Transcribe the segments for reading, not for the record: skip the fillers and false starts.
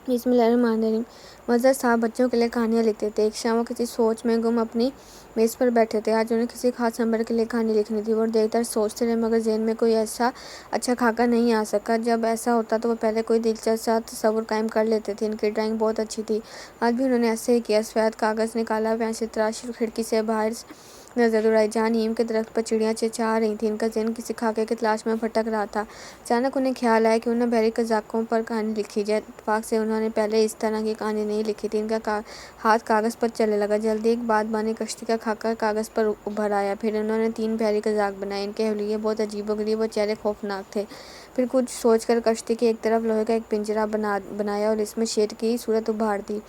بسم اللہ الرحمن الرحیم۔ مظہر صاحب بچوں کے لیے کہانیاں لکھتے تھے۔ ایک شام وہ کسی سوچ میں گم اپنی میز پر بیٹھے تھے۔ آج انہیں کسی خاص نمبر کے لیے کہانی لکھنی تھی۔ وہ دیر تک سوچتے رہے مگر ذہن میں کوئی ایسا اچھا خاکہ نہیں آ سکا۔ جب ایسا ہوتا تو وہ پہلے کوئی دلچسپ سا تصور قائم کر لیتے تھے۔ ان کی ڈرائنگ بہت اچھی تھی۔ آج بھی انہوں نے ایسے ہی کیا۔ سفید کاغذ نکالا، پینسل تراشی اور کھڑکی سے باہر نظر دوڑائی جہاں نیم کے درخت پر چڑیاں چہچہا رہی تھیں۔ ان کا ذہن کسی خاکے کی تلاش میں بھٹک رہا تھا۔ اچانک انہیں خیال آیا کیوں نہ بحری قزاقوں پر کہانی لکھی جائے۔ اتفاق سے انہوں نے پہلے اس طرح کی کہانی نہیں لکھی تھی۔ ان کا ہاتھ کاغذ پر چلنے لگا۔ جلدی ایک بادبانی کشتی کا خاکہ کاغذ پر ابھر آیا۔ پھر انہوں نے 3 بحری قزاق بنائے۔ ان کے حلیے بہت عجیب و غریب اور چہرے خوفناک تھے۔ پھر کچھ سوچ کر کشتی کی ایک طرف لوہے کا ایک پنجرا بنایا اور اس میں شیر کی صورت ابھار دی۔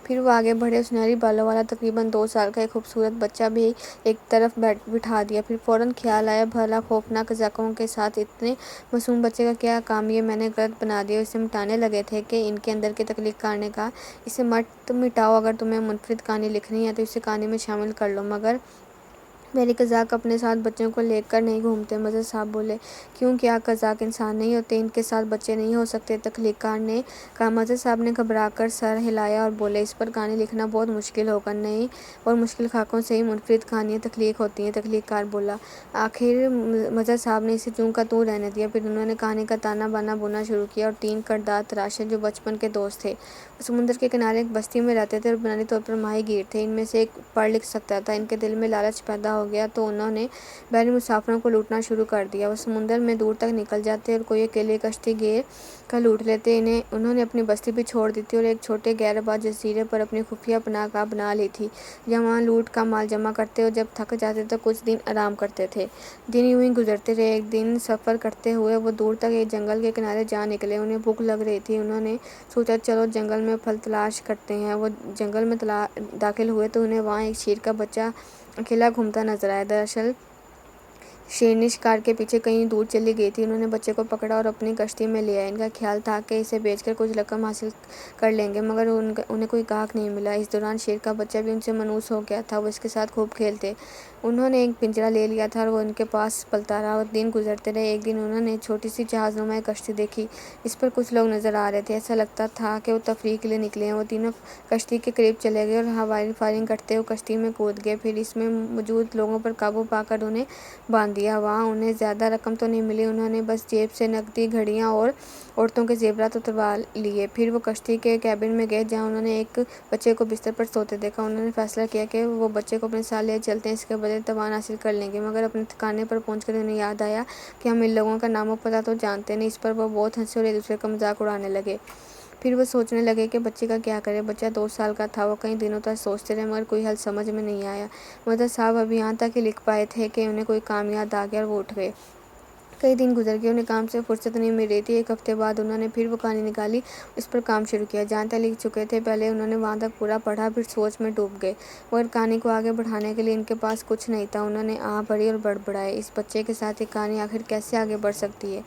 پھر وہ آگے بڑھے۔ سنہری بالوں والا تقریباً 2 سال کا ایک خوبصورت بچہ بھی ایک طرف بٹھا دیا۔ پھر فوراً خیال آیا بھلا خوفناک قزاقوں کے ساتھ اتنے معصوم بچے کا کیا کام؟ یہ میں نے غلط بنا دیا۔ اسے مٹانے لگے تھے کہ ان کے اندر کی تخلیق کار نے کہا اسے مت مٹاؤ، اگر تمہیں منفرد کہانی لکھنی ہے تو اسے کہانی میں شامل کر لو۔ مگر بحری قزاق اپنے ساتھ بچوں کو لے کر نہیں گھومتے۔ مظہر صاحب بولے کیوں، کیا قزاق انسان نہیں ہوتے؟ ان کے ساتھ بچے نہیں ہو سکتے؟ تخلیق کار نے کہا۔ مظہر صاحب نے گھبرا کر سر ہلایا اور بولے اس پر کہانی لکھنا بہت مشکل ہوگا۔ نئی اور مشکل خاکوں سے ہی منفرد کہانیاں تخلیق ہوتی ہیں۔ تخلیق کار بولا۔ آخر مظہر صاحب نے اسے توں کا توں رہنے دیا۔ پھر انہوں نے کہانی کا تانا بانا بننا شروع کیا اور 3 کردار تراشے جو بچپن کے دوست تھے۔ وہ سمندر کے کنارے ایک بستی میں رہتے تھے اور بنیادی طور پر ماہی گیر تھے۔ ان میں سے ایک پڑھ لکھ سکتا تھا۔ ان کے دل میں لالچ پیدا ہو گیا تو انہوں نے بحری مسافروں کو لوٹنا شروع کر دیا۔ وہ سمندر میں دور تک نکل جاتے اور کوئی اکیلی کشتی گیر کر لوٹ لیتے۔ انہوں نے اپنی بستی بھی چھوڑ دی تھی اور ایک چھوٹے غیر آباد جزیرے پر اپنی خفیہ پناہ گاہ بنا لی تھی جہاں وہاں لوٹ کا مال جمع کرتے اور جب تھک جاتے تو کچھ دن آرام کرتے تھے۔ دن یوں ہی گزرتے رہے۔ ایک دن سفر کرتے ہوئے وہ دور تک ایک جنگل کے کنارے جا نکلے۔ انہیں بھوک لگ رہی تھی۔ انہوں نے سوچا چلو جنگل میں پھل تلاش کرتے ہیں۔ وہ جنگل میں داخل ہوئے تو انہیں وہاں ایک شیر کا بچہ اکیلا گھومتا نظر آیا۔ دراصل شیرنی شکار کے پیچھے کہیں دور چلی گئی تھی۔ انہوں نے بچے کو پکڑا اور اپنی کشتی میں لے آئے۔ ان کا خیال تھا کہ اسے بیچ کر کچھ رقم حاصل کر لیں گے مگر انہیں کوئی گاہک نہیں ملا۔ اس دوران شیر کا بچہ بھی ان سے مانوس ہو گیا تھا۔ وہ اس کے ساتھ خوب کھیلتے۔ انہوں نے ایک پنجرا لے لیا تھا اور وہ ان کے پاس پلتا رہا۔ دن گزرتے رہے۔ ایک دن انہوں نے چھوٹی سی جہاز نما ایک کشتی دیکھی۔ اس پر کچھ لوگ نظر آ رہے تھے۔ ایسا لگتا تھا کہ وہ تفریح کے لیے نکلے ہیں۔ وہ تینوں کشتی کے قریب چلے گئے اور ہوائی فائرنگ کرتے ہوئے کشتی میں کود گئے۔ پھر اس میں موجود لوگوں پر قابو پا کر انہیں باندھ دیا۔ وہاں انہیں زیادہ رقم تو نہیں ملی۔ انہوں نے بس جیب سے نقدی، گھڑیاں اور عورتوں کے زیورات اتروا لیے۔ پھر وہ کشتی کے کیبن میں گئے جہاں انہوں نے ایک بچے کو بستر پر سوتے دیکھا۔ انہوں نے فیصلہ کیا کہ وہ بچے کو اپنے ساتھ لے چلتے ہیں، اس کے بدلے توان حاصل کر لیں گے۔ مگر اپنے ٹھکانے پر پہنچ کر انہیں یاد آیا کہ ہم ان لوگوں کا نام و پتہ تو جانتے نہیں۔ اس پر وہ بہت ہنسے اور ایک دوسرے کا مذاق اڑانے لگے۔ پھر وہ سوچنے لگے کہ بچے کا کیا کریں۔ بچہ 2 سال کا تھا۔ وہ کئی دنوں تک سوچتے رہے مگر کوئی حل سمجھ میں نہیں آیا۔ مظہر صاحب اب یہاں تک ہی لکھ پائے تھے کہ انہیں کوئی کام یاد آ گیا اور وہ اٹھ گئے۔ کئی دن گزر گئے۔ انہیں کام سے فرصت نہیں مل رہی تھی۔ ایک ہفتے بعد انہوں نے پھر وہ کہانی نکالی، اس پر کام شروع کیا جہاں تک لکھ چکے تھے۔ پہلے انہوں نے وہاں تک پورا پڑھا پھر سوچ میں ڈوب گئے مگر کہانی کو آگے بڑھانے کے لیے ان کے پاس کچھ نہیں تھا۔ انہوں نے آہ بھری اور بڑبڑائے اس بچے کے ساتھ یہ کہانی آخر کیسے آگے بڑھ سکتی ہے؟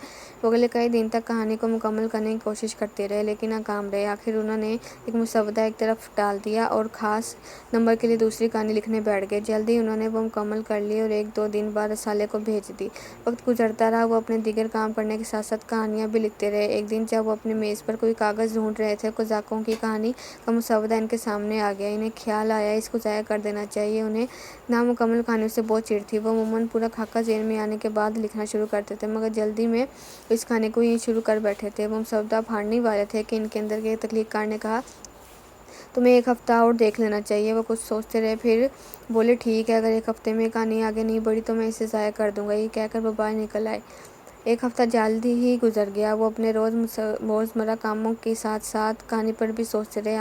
وہ اگلے کئی دن تک کہانی کو مکمل کرنے کی کوشش کرتے رہے لیکن ناکام رہے۔ آخر انہوں نے ایک مسودہ ایک طرف ڈال دیا اور خاص نمبر کے لیے دوسری کہانی لکھنے بیٹھ گئے۔ جلد ہی انہوں نے وہ مکمل کر لی اور 1-2 دن بعد رسالے کو بھیج دی۔ وقت گزرتا رہا۔ وہ اپنے دیگر کام کرنے کے ساتھ ساتھ کہانیاں بھی لکھتے رہے۔ ایک دن جب وہ اپنی میز پر کوئی کاغذ ڈھونڈ رہے تھے، قزاقوں کی کہانی کا مسودہ ان کے سامنے آ گیا۔ انہیں خیال آیا اس کو ضائع کر دینا چاہیے۔ انہیں نامکمل کہانیوں سے بہت چڑ تھی۔ وہ عموماً پورا خاکہ ذہن میں آنے کے بعد لکھنا شروع کرتے تھے مگر جلدی میں اس کہانی کو یوں شروع کر بیٹھے تھے۔ وہ مسودہ پھاڑنے والے تھے کہ ان کے اندر کے تخلیق کار نے کہا تمہیں 1 ہفتہ اور دیکھ لینا چاہیے۔ وہ کچھ سوچتے رہے پھر بولے ٹھیک ہے، اگر 1 ہفتے میں کہانی آگے نہیں بڑھی تو میں اسے ضائع کر دوں گا۔ یہ کہہ کر وہ باہر نکل آئے۔ 1 ہفتہ جلد ہی گزر گیا۔ وہ اپنے روزمرہ کاموں کے ساتھ ساتھ کہانی پر بھی سوچتے رہے۔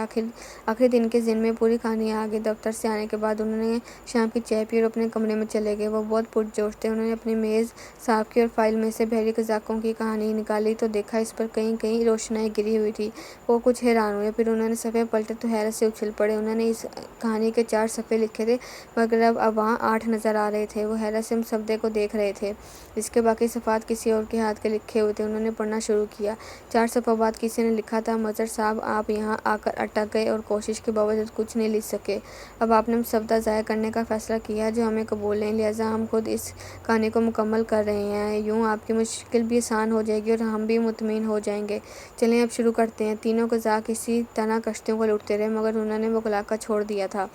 آخری دن کے ذہن میں پوری کہانی آ گئی۔ دفتر سے آنے کے بعد انہوں نے شام کی چائے پی اور اپنے کمرے میں چلے گئے۔ وہ بہت پرجوش تھے۔ انہوں نے اپنی میز صاف کی اور فائل میں سے بحری قزاقوں کی کہانی نکالی تو دیکھا اس پر کہیں کہیں روشنائی گری ہوئی تھی۔ وہ کچھ حیران ہوئے۔ پھر انہوں نے صفحے پلٹے تو حیرت سے اچھل پڑے۔ انہوں نے اس کہانی کے 4 صفحے لکھے تھے مگر اب وہاں 8 نظر آ رہے تھے۔ وہ حیرت سے مسودے کو دیکھ رہے تھے جس کے باقی صفحات کسی کسی اور کے ہاتھ کے لکھے ہوئے تھے۔ انہوں نے پڑھنا شروع کیا۔ 4 صفحہ بعد کسی نے لکھا تھا، مظہر صاحب آپ یہاں آ کر اٹک گئے اور کوشش کے باوجود کچھ نہیں لکھ سکے۔ اب آپ نے مسودہ ضائع کرنے کا فیصلہ کیا ہے جو ہمیں قبول نہیں، لہٰذا ہم خود اس کہانی کو مکمل کر رہے ہیں۔ یوں آپ کی مشکل بھی آسان ہو جائے گی اور ہم بھی مطمئن ہو جائیں گے۔ چلیں اب شروع کرتے ہیں۔ تینوں قزاق اسی طرح کشتیوں کو لوٹتے رہے، مگر انہوں نے وہ علاقہ چھوڑ دیا تھا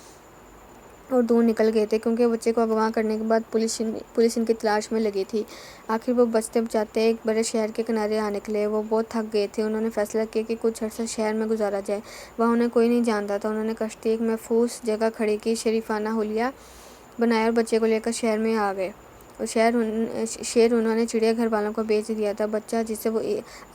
اور دور نکل گئے تھے، کیونکہ بچے کو اغوا کرنے کے بعد پولیس ان کی تلاش میں لگی تھی۔ آخر وہ بچتے بچاتے ایک بڑے شہر کے کنارے آ نکلے۔ وہ بہت تھک گئے تھے۔ انہوں نے فیصلہ کیا کہ کچھ عرصہ شہر میں گزارا جائے۔ وہاں انہیں کوئی نہیں جانتا تھا۔ انہوں نے کشتی ایک محفوظ جگہ کھڑی کی، شریفانہ حلیہ بنایا اور بچے کو لے کر شہر میں آ گئے۔ شہر انہوں نے چڑیا گھر والوں کو بیچ دیا تھا۔ بچہ، جسے وہ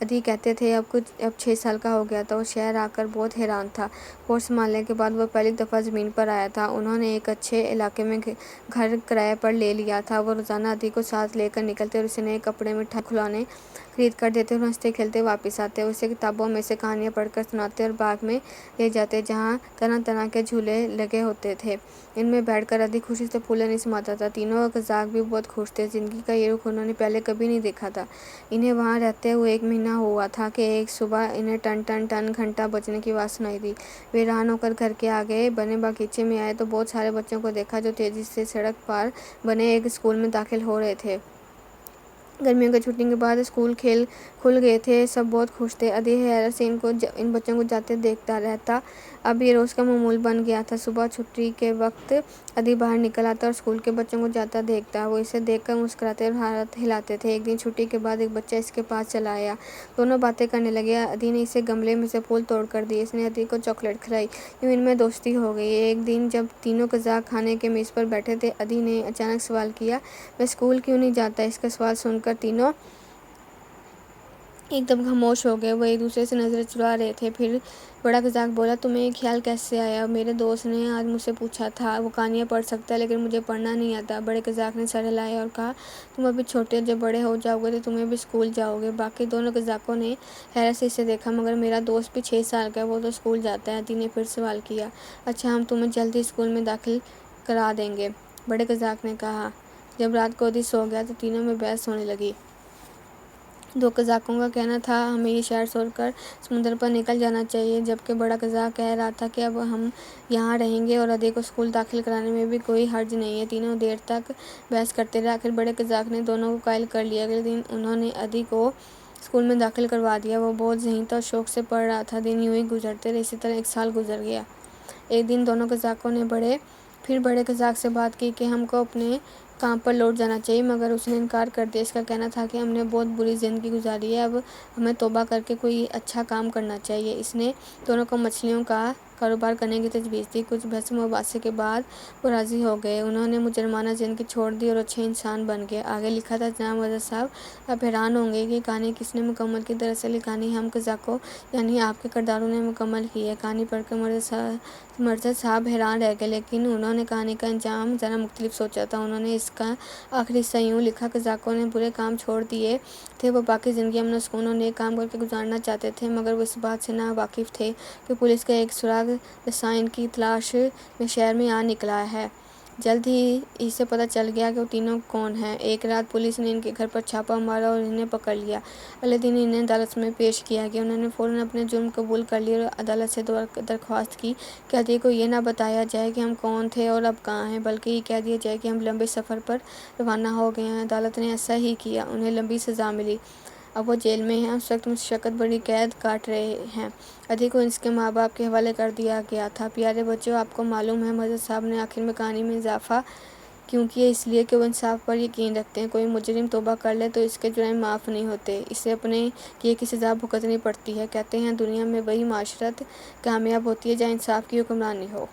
ادھی کہتے تھے، اب 6 سال کا ہو گیا تھا۔ وہ شہر آ کر بہت حیران تھا۔ فوج سنبھالنے کے بعد وہ پہلی دفعہ زمین پر آیا تھا۔ انہوں نے ایک اچھے علاقے میں گھر کرائے پر لے لیا تھا۔ وہ روزانہ ادھی کو ساتھ لے کر نکلتے اور اسے نئے کپڑے، مٹھائی، کھلونے خرید کر دیتے اور ہنستے کھیلتے واپس آتے۔ اسے کتابوں میں سے کہانیاں پڑھ کر سناتے اور باغ میں لے جاتے جہاں طرح طرح کے جھولے لگے ہوتے تھے۔ ان میں بیٹھ کر ادھی خوشی سے پھولے نہیں سماتا تھا۔ تینوں قزاق بھی بہت خوش تھے۔ زندگی کا یہ رخ انہوں نے پہلے کبھی نہیں دیکھا تھا۔ انہیں وہاں رہتے ہوئے 1 مہینہ ہوا تھا کہ ایک صبح انہیں ٹن ٹن ٹن گھنٹہ بجنے کی آواز سنائی دی۔ وہ حیران ہو کر گھر کے آگے بنے باغیچے میں آئے تو بہت سارے بچوں کو دیکھا جو تیزی سے سڑک پار بنے ایک اسکول میں داخل ہو رہے تھے۔ گرمیوں کی چھٹی کے بعد اسکول کھل گئے تھے۔ سب بہت خوش تھے۔ ادھی حیرت سے ان بچوں کو جاتے دیکھتا رہتا۔ اب یہ روز کا معمول بن گیا تھا۔ صبح چھٹی کے وقت ادھی باہر نکل آتا اور اسکول کے بچوں کو جاتا دیکھتا۔ وہ اسے دیکھ کر مسکراتے اور ہاتھ ہلاتے تھے۔ ایک دن چھٹی کے بعد ایک بچہ اس کے پاس چلا آیا۔ دونوں باتیں کرنے لگے۔ ادھی نے اسے گملے میں سے پھول توڑ کر دیے۔ اس نے ادھی کو چاکلیٹ کھلائی۔ یوں ان میں دوستی ہو گئی۔ ایک دن جب تینوں قزاق کھانے کی میز پر بیٹھے تھے، ادھی نے اچانک سوال کیا، میں اسکول کیوں نہیں جاتا؟ اس کا سوال سن کر تینوں ایک دم خاموش ہو گئے۔ وہ ایک دوسرے سے نظریں چرا رہے تھے۔ پھر بڑا قزاق بولا، تمہیں یہ خیال کیسے آیا؟ میرے دوست نے آج مجھ سے پوچھا تھا۔ وہ کہانیاں پڑھ سکتا ہے لیکن مجھے پڑھنا نہیں آتا۔ بڑے قزاق نے سر ہلایا اور کہا، تم ابھی چھوٹے ہو، جب بڑے ہو جاؤ گے تو تمہیں بھی اسکول جاؤ گے۔ باقی دونوں قزاقوں نے حیرت سے اسے دیکھا۔ مگر میرا دوست بھی 6 سال کا ہے، وہ تو اسکول جاتا ہے۔ ادھی نے پھر سوال کیا، اچھا ہم تمہیں جلد ہی اسکول میں داخل کرا دیں گے، بڑے قزاق نے کہا۔ جب رات کو ادھی سو گیا تو تینوں میں بحث ہونے لگی۔ 2 قزاقوں کا کہنا تھا ہمیں یہ شہر چھوڑ کر سمندر پر نکل جانا چاہیے، جبکہ بڑا قزاق کہہ رہا تھا کہ اب ہم یہاں رہیں گے اور ادھی کو اسکول داخل کرانے میں بھی کوئی حرج نہیں ہے۔ تینوں دیر تک بحث کرتے رہے۔ آخر بڑے قزاق نے دونوں کو قائل کر لیا۔ اگلے دن انہوں نے ادھی کو اسکول میں داخل کروا دیا۔ وہ بہت ذہین تھا اور شوق سے پڑھ رہا تھا۔ دن یوں ہی گزرتے رہے۔ اسی طرح 1 سال گزر گیا۔ ایک دن دونوں قزاقوں نے بڑے قزاق سے بات کی کہ ہم کو اپنے کام پر لوٹ جانا چاہیے، مگر اس نے انکار کر دیا۔ اس کا کہنا تھا کہ ہم نے بہت بری زندگی گزاری ہے، اب ہمیں توبہ کر کے کوئی اچھا کام کرنا چاہیے۔ اس نے دونوں کو مچھلیوں کا کاروبار کرنے کی تجویز دی۔ کچھ بحث مباحثے کے بعد وہ راضی ہو گئے۔ انہوں نے مجرمانہ زندگی چھوڑ دی اور اچھے انسان بن گئے۔ آگے لکھا تھا، جناب مظہر صاحب آپ حیران ہوں گے کہ یہ کہانی کس نے مکمل کی۔ دراصل یہ کہانی ہم قزاقوں یعنی آپ کے کرداروں نے مکمل کی ہے۔ کہانی پڑھ کر مظہر صاحب حیران رہ گئے، لیکن انہوں نے کہانی کا انجام ذرا مختلف سوچا تھا۔ انہوں نے اس کا آخری حصہ یوں لکھا، قزاقوں نے برے کام چھوڑ دیے تھے۔ وہ باقی زندگی امن و سکون اور نیک کام کر کے گزارنا چاہتے تھے، مگر وہ اس بات سے نا واقف تھے کہ پولیس کا ایک سراغ رساں ان کی تلاش میں شہر میں آ نکلا ہے۔ جلد ہی اسے پتہ چل گیا کہ وہ تینوں کون ہیں۔ ایک رات پولیس نے ان کے گھر پر چھاپا مارا اور انہیں پکڑ لیا۔ اگلے دن انہیں عدالت میں پیش کیا گیا۔ انہوں نے فوراً اپنے جرم قبول کر لیے اور عدالت سے درخواست کی کہ ادھی کو یہ نہ بتایا جائے کہ ہم کون تھے اور اب کہاں ہیں، بلکہ یہ کہہ دیا جائے کہ ہم لمبے سفر پر روانہ ہو گئے ہیں۔ عدالت نے ایسا ہی کیا۔ انہیں لمبی سزا ملی۔ اب وہ جیل میں ہیں۔ اس وقت مشقت بھری قید کاٹ رہے ہیں۔ ادھی کو اس کے ماں باپ کے حوالے کر دیا گیا تھا۔ پیارے بچوں، آپ کو معلوم ہے مظہر صاحب نے آخر میں کہانی میں اضافہ کیوں کیا؟ اس لیے کہ وہ انصاف پر یقین رکھتے ہیں۔ کوئی مجرم توبہ کر لے تو اس کے جرائم معاف نہیں ہوتے، اسے اپنے کیے کی سزا بھگتنی پڑتی ہے۔ کہتے ہیں دنیا میں وہی معاشرت کامیاب ہوتی ہے جہاں انصاف کی حکمرانی ہو۔